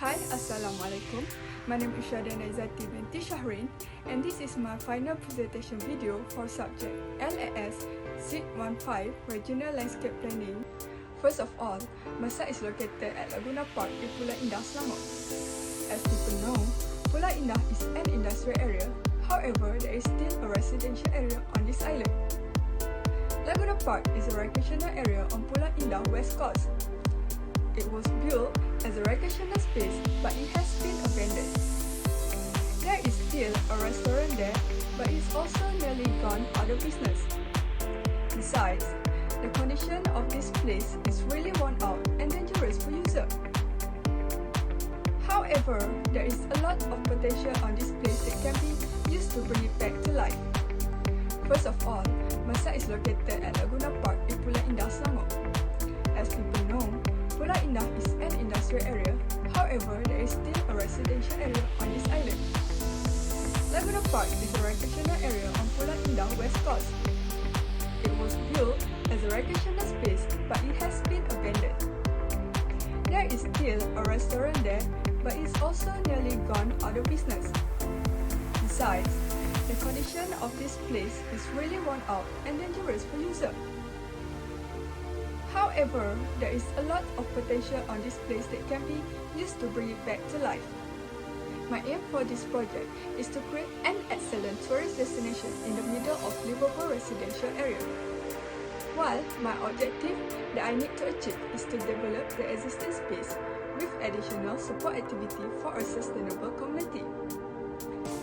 Hi, Assalamualaikum. My name is Shardeana Izzati Binti Shahrin, and this is my final presentation video for subject LAS615 Regional Landscape Planning. First of all, my site is located at Laguna Park di Pulau Indah, Selangor. As people know, Pulau Indah is an industrial area. However, there is still a residential area on this island. Laguna Park is a recreational area on Pulau Indah West Coast. It was built as a recreational space, but it has been abandoned. There is still a restaurant there, but it's also nearly gone out of business. Besides, the condition of this place is really worn out and dangerous for users. However, there is a lot of potential on this place that can be used to bring it back to life. First of all, my site is located at Laguna Park di Pulau Indah, Selangor. As people know, Pulau Indah is an industrial area. However, there is still a residential area on this island. Laguna Park is a recreational area on Pulau Indah West Coast. It was built as a recreational space, but it has been abandoned. There is still a restaurant there, but it's also nearly gone out of business. Besides, the condition of this place is really worn out and dangerous for users. However, there is a lot of potential on this place that can be used to bring it back to life. My aim for this project is to create an excellent tourist destination in the middle of livable residential area. While my objective that I need to achieve is to develop the existing space with additional support activity for a sustainable community.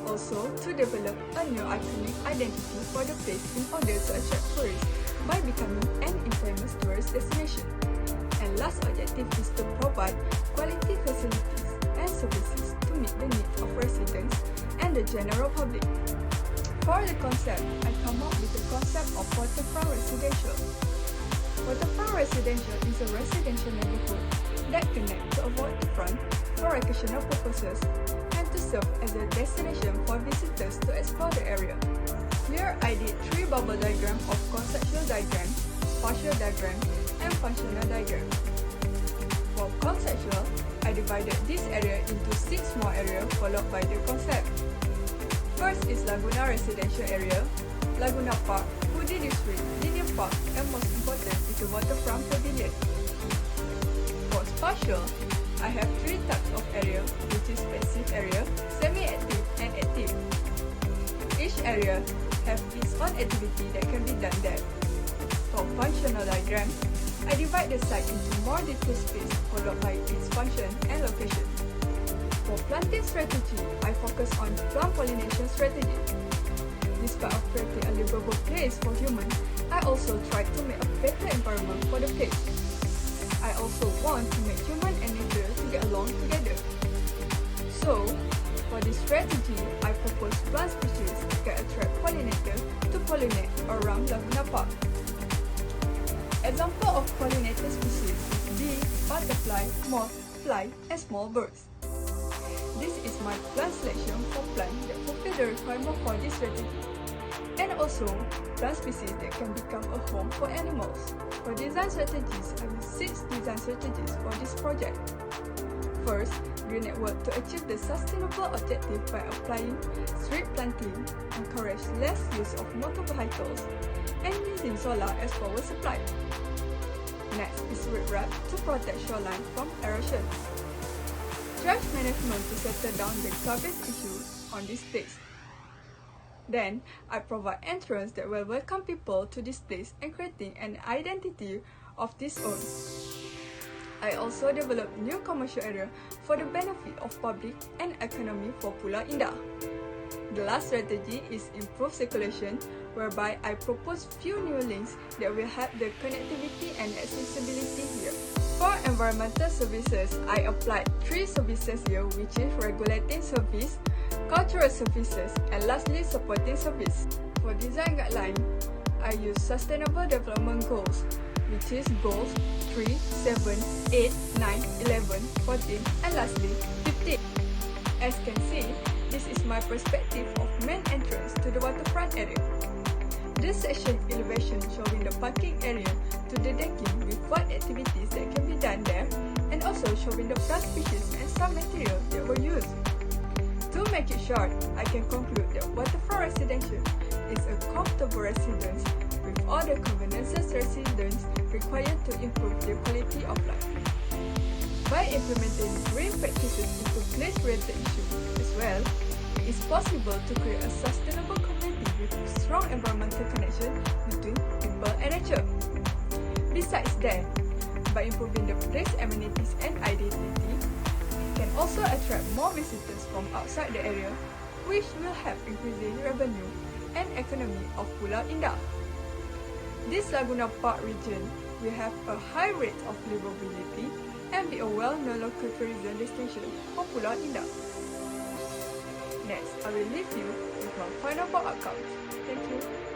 Also, to develop a new iconic identity for the place in order to attract tourists by becoming an infamous tourist destination. And last objective is to provide quality facilities and services to meet the needs of residents and the general public. For the concept, I come up with the concept of waterfront residential. Waterfront residential is a residential neighborhood that connects to a waterfront for recreational purposes and to serve as a destination for visitors to explore the area. Here I did 3 bubble diagrams of conceptual diagram, spatial diagram, and functional diagram. For conceptual, I divided this area into 6 small areas followed by the concept. First is Laguna Residential Area, Laguna Park, Foodie District, Linear Park, and most important is the Waterfront Pavilion. For spatial, I have 3 types of area, which is passive area, semi-active, and active. Each area have its own activity that can be done there. For functional diagram, I divide the site into more detailed space followed by its function and location. For planting strategy, I focus on plant pollination strategy. Despite of creating a livable place for humans, I also try to make a better environment for the place. I also want to make human and nature to get along together. So, for this strategy, I propose plant species that attract pollinators to pollinate around Laguna Park. Example of pollinator species is bee, butterfly, moth, fly, and small birds. This is my plant selection for plants that fulfill the requirement for this strategy, and also plant species that can become a home for animals. For design strategies, I use 6 design strategies for this project. First, green network to achieve the sustainable objective by applying street planting, encourage less use of motor vehicles, and using solar as power supply. Next is riprap to protect shoreline from erosion. Trash management to settle down the garbage issue on this place. Then, I provide entrance that will welcome people to this place and creating an identity of this own. I also develop new commercial area for the benefit of public and economy for Pulau Indah. The last strategy is improve circulation, whereby I propose few new links that will help the connectivity and accessibility here. For environmental services, I applied 3 services here, which is regulating service, cultural services, and lastly supporting service. For design guideline, I use sustainable development goals, which is goals 3, 7, 8, 9, 11, 14, and lastly 15. As can see, this is my perspective of main entrance to the waterfront area. This section elevation showing the parking area to the decking with what activities that can be done there and also showing the plant species and some material that were used. To make it short, I can conclude that waterfront residential is a comfortable residence with all the conveniences residents require to improve their quality of life. By implementing green practices into place-related issues as well, it is possible to create a sustainable community with strong environmental connection between people and nature. Besides that, by improving the place amenities and identity, it can also attract more visitors from outside the area, which will help increasing revenue and economy of Pulau Indah. This Laguna Park region will have a high rate of livability and be a well-known local tourism destination for Pulau Indah. Next, I will leave you with my final board outcomes. Thank you.